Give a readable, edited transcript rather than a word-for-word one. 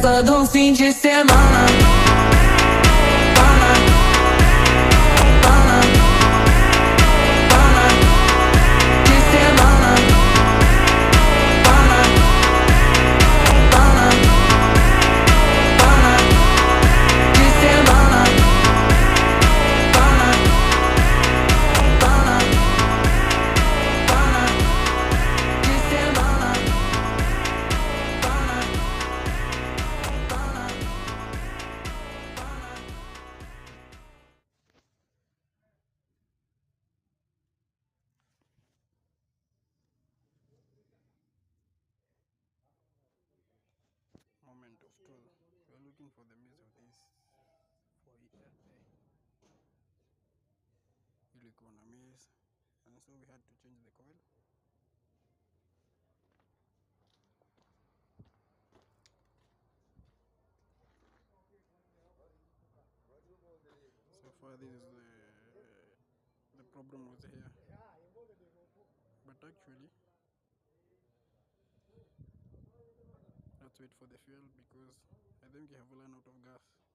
festa do fim de semana. Moment of truth. We are looking for the miss of this for ELA. Ilikuwa na miss, and so we had to change the coil. So far, this is the problem was here, but actually, let's wait for the fuel because I think we have run out of gas.